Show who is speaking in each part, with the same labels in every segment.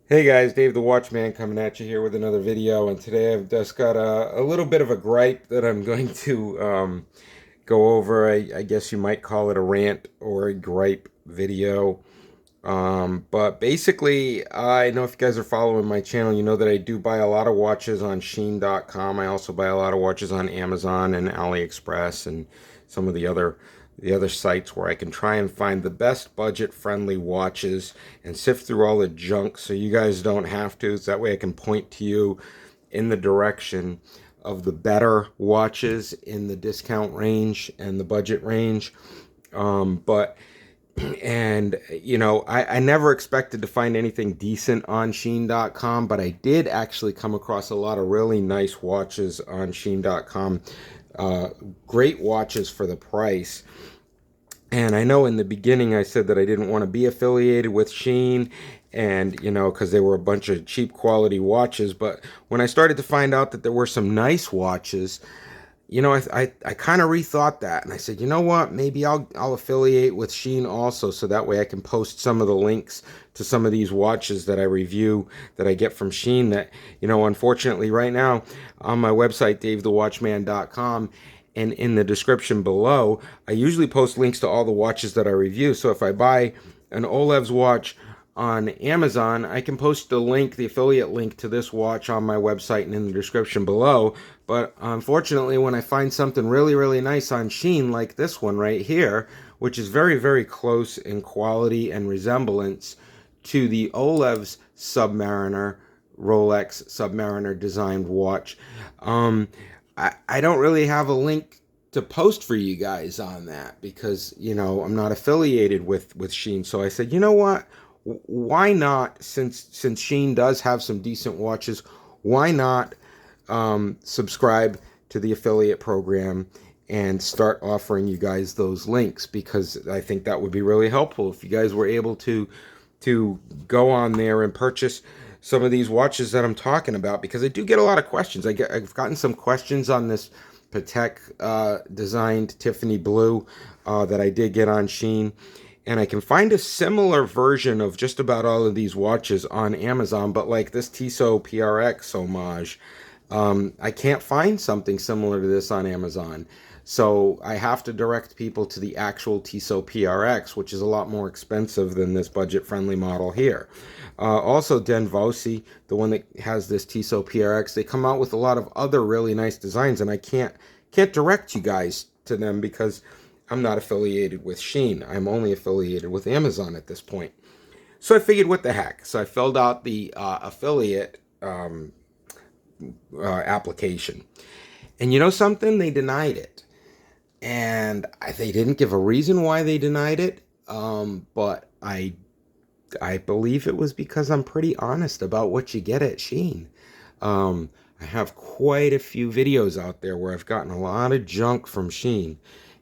Speaker 1: Hey guys, Dave the Watchman coming at you here with another video, and today I've just got a little bit of a gripe that I'm going to go over. I guess you might call it a rant or a gripe video. But basically, I know if you guys are following my channel, you know that I do buy a lot of watches on SHEIN.com. I also buy a lot of watches on Amazon and AliExpress and some of the other sites where I can try and find the best budget-friendly watches and sift through all the junk so you guys don't have to. So that way I can point to you in the direction of the better watches in the discount range and the budget range. But and you know, I never expected to find anything decent on SHEIN.com, but I did actually come across a lot of really nice watches on SHEIN.com. Great watches for the price. And I know in the beginning I said that I didn't want to be affiliated with SHEIN, and you know, because they were a bunch of cheap quality watches. But when I started to find out that there were some nice watches, you know, I kind of rethought that, and I said, you know what, maybe I'll affiliate with SHEIN also, so that way I can post some of the links to some of these watches that I review that I get from SHEIN. That, you know, unfortunately right now on my website thewatchman.com, and in the description below, I usually post links to all the watches that I review. So if I buy an Olev's watch on Amazon, I can post the link, the affiliate link to this watch on my website and in the description below. But unfortunately, when I find something really, really nice on SHEIN, like this one right here, which is very, very close in quality and resemblance to the Olev's Submariner, Rolex Submariner designed watch, I don't really have a link to post for you guys on that because, you know, I'm not affiliated with SHEIN. So I said, you know what? Why not, since SHEIN does have some decent watches, why not subscribe to the affiliate program and start offering you guys those links? Because I think that would be really helpful if you guys were able to go on there and purchase some of these watches that I'm talking about, because I do get a lot of questions. I've gotten some questions on this Patek designed Tiffany blue that I did get on SHEIN, and I can find a similar version of just about all of these watches on Amazon, but like this Tissot PRX homage, I can't find something similar to this on Amazon. So I have to direct people to the actual Tissot PRX, which is a lot more expensive than this budget-friendly model here. Also, Denvosi, the one that has this Tissot PRX, they come out with a lot of other really nice designs, and I can't direct you guys to them because I'm not affiliated with SHEIN. I'm only affiliated with Amazon at this point. So I figured, what the heck? So I filled out the affiliate application. And you know something? They denied it. And they didn't give a reason why they denied it. But I believe it was because I'm pretty honest about what you get at SHEIN. I have quite a few videos out there where I've gotten a lot of junk from SHEIN.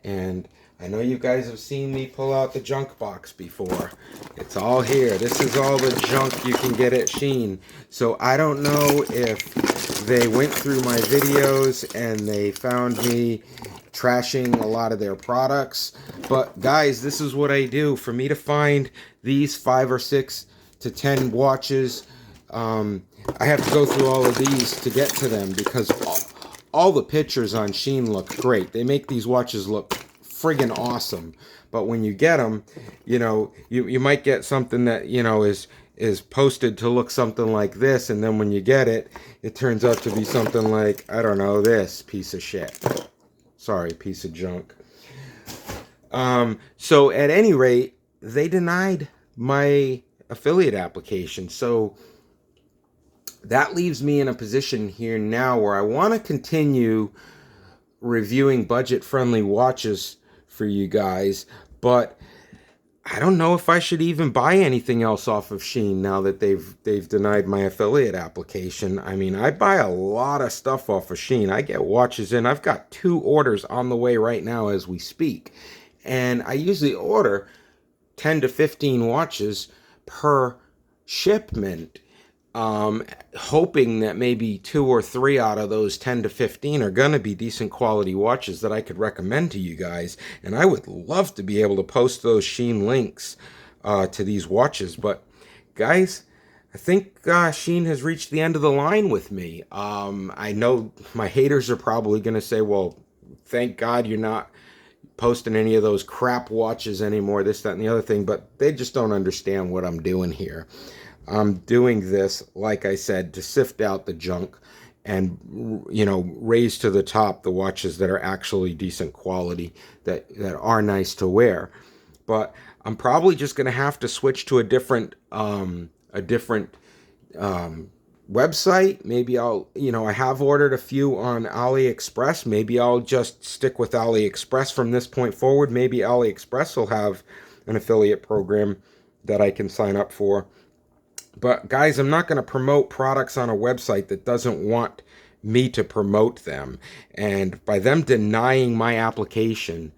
Speaker 1: And I know you guys have seen me pull out the junk box before. It's all here. This is all the junk you can get at SHEIN. So I don't know if they went through my videos and they found me trashing a lot of their products. But guys, this is what I do. For me to find these 5 or 6 to 10 watches, I have to go through all of these to get to them, because all the pictures on SHEIN look great. They make these watches look friggin' awesome. But when you get them, you know, you might get something that, you know, is posted to look something like this, and then when you get it, it turns out to be something like, I don't know, this piece of shit. Sorry, piece of junk. So at any rate, they denied my affiliate application. So that leaves me in a position here now where I want to continue reviewing budget-friendly watches for you guys, but I don't know if I should even buy anything else off of SHEIN now that they've denied my affiliate application. I mean, I buy a lot of stuff off of SHEIN. I get watches in. I've got 2 orders on the way right now as we speak. And I usually order 10 to 15 watches per shipment, hoping that maybe 2 or 3 out of those 10 to 15 are going to be decent quality watches that I could recommend to you guys. And I would love to be able to post those SHEIN links to these watches. But guys, I think SHEIN has reached the end of the line with me. I know my haters are probably going to say, well, thank God you're not posting any of those crap watches anymore, this, that, and the other thing, but they just don't understand what I'm doing here. I'm doing this, like I said, to sift out the junk and, you know, raise to the top the watches that are actually decent quality, that are nice to wear. But I'm probably just going to have to switch to a different website. Maybe I'll, you know, I have ordered a few on AliExpress. Maybe I'll just stick with AliExpress from this point forward. Maybe AliExpress will have an affiliate program that I can sign up for. But guys, I'm not going to promote products on a website that doesn't want me to promote them. And by them denying my application,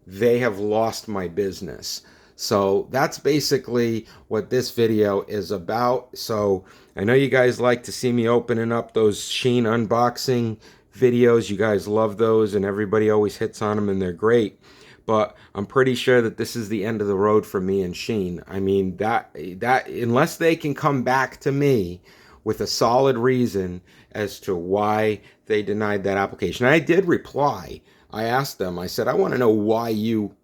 Speaker 1: they have lost my business. So that's basically what this video is about. So I know you guys like to see me opening up those SHEIN unboxing videos. You guys love those and everybody always hits on them and they're great. But I'm pretty sure that this is the end of the road for me and SHEIN. I mean, that unless they can come back to me with a solid reason as to why they denied that application. I did reply. I asked them, I said, I want to know why you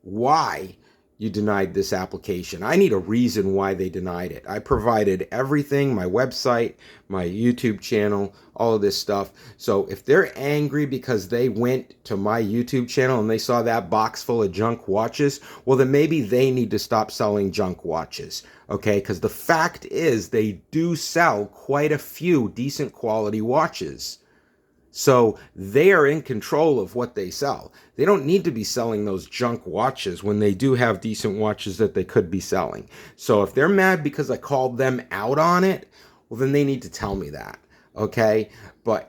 Speaker 1: denied this application. I need a reason why they denied it. I provided everything, my website, my YouTube channel, all of this stuff. So if they're angry because they went to my YouTube channel and they saw that box full of junk watches, well, then maybe they need to stop selling junk watches. Okay, because the fact is they do sell quite a few decent quality watches. So they are in control of what they sell. They don't need to be selling those junk watches when they do have decent watches that they could be selling. So if they're mad because I called them out on it, well, then they need to tell me that. Okay?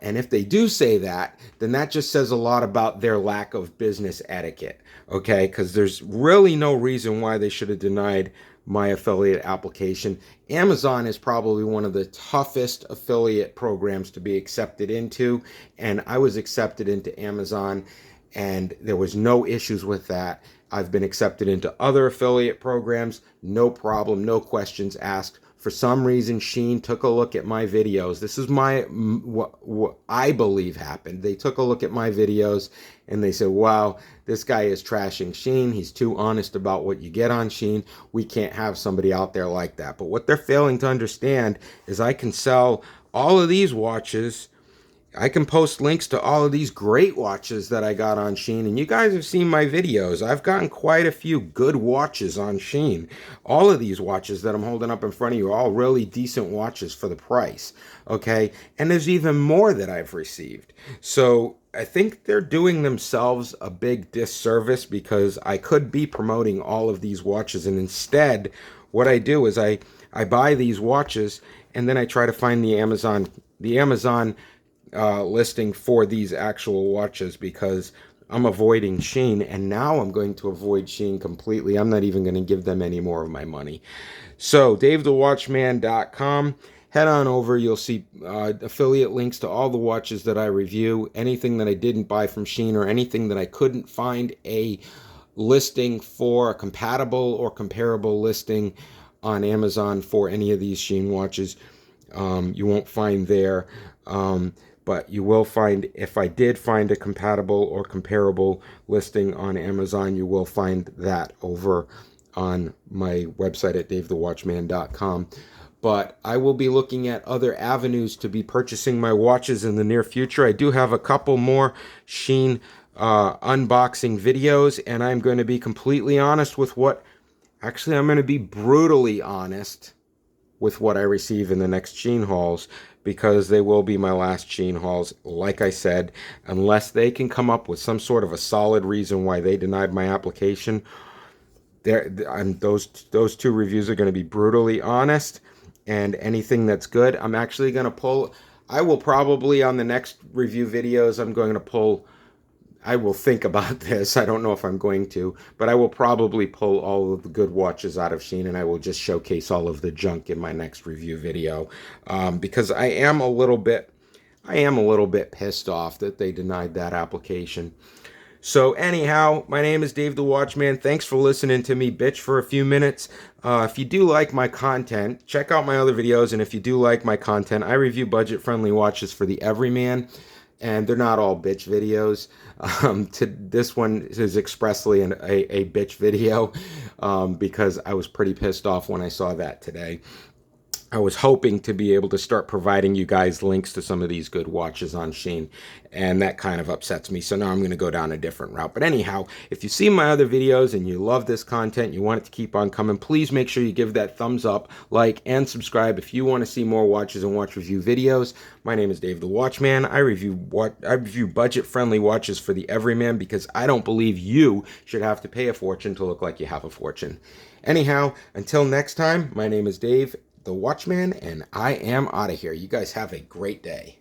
Speaker 1: And if they do say that, then that just says a lot about their lack of business etiquette. Okay? Because there's really no reason why they should have denied my affiliate application. Amazon is probably one of the toughest affiliate programs to be accepted into, and I was accepted into Amazon and there was no issues with that. I've been accepted into other affiliate programs, no problem, no questions asked. For some reason, SHEIN took a look at my videos. This is what I believe happened. They took a look at my videos and they said, wow, this guy is trashing SHEIN. He's too honest about what you get on SHEIN. We can't have somebody out there like that. But what they're failing to understand is I can sell all of these watches. I can post links to all of these great watches that I got on SHEIN, and you guys have seen my videos. I've gotten quite a few good watches on SHEIN. All of these watches that I'm holding up in front of you are all really decent watches for the price, okay? And there's even more that I've received. So I think they're doing themselves a big disservice because I could be promoting all of these watches, and instead what I do is I buy these watches and then I try to find the Amazon listing for these actual watches because I'm avoiding SHEIN, and now I'm going to avoid SHEIN completely. I'm not even going to give them any more of my money. So thewatchman.com, head on over. You'll see affiliate links to all the watches that I review, anything that I didn't buy from SHEIN or anything that I couldn't find a listing for, a compatible or comparable listing on Amazon for any of these SHEIN watches. You won't find there. But you will find, if I did find a compatible or comparable listing on Amazon, you will find that over on my website at thewatchman.com. But I will be looking at other avenues to be purchasing my watches in the near future. I do have a couple more SHEIN unboxing videos, and I'm going to be completely honest with actually I'm going to be brutally honest with what I receive in the next SHEIN hauls, because they will be my last SHEIN hauls, like I said, unless they can come up with some sort of a solid reason why they denied my application. And those two reviews are going to be brutally honest, and anything that's good, I'm actually going to pull. I will probably, on the next review videos, I will think about this. I don't know if I'm going to, but I will probably pull all of the good watches out of SHEIN, and I will just showcase all of the junk in my next review video, because I am a little bit pissed off that they denied that application. So anyhow, my name is Dave the Watchman. Thanks for listening to me bitch for a few minutes. If you do like my content, check out my other videos. And if you do like my content, I review budget-friendly watches for the everyman. And they're not all bitch videos. This one is expressly a bitch video because I was pretty pissed off when I saw that today. I was hoping to be able to start providing you guys links to some of these good watches on SHEIN, and that kind of upsets me. So now I'm going to go down a different route. But anyhow, if you see my other videos and you love this content, you want it to keep on coming, please make sure you give that thumbs up, like, and subscribe if you want to see more watches and watch review videos. My name is Dave the Watchman. I review budget-friendly watches for the everyman because I don't believe you should have to pay a fortune to look like you have a fortune. Anyhow, until next time, my name is Dave the Watchman, and I am out of here. You guys have a great day.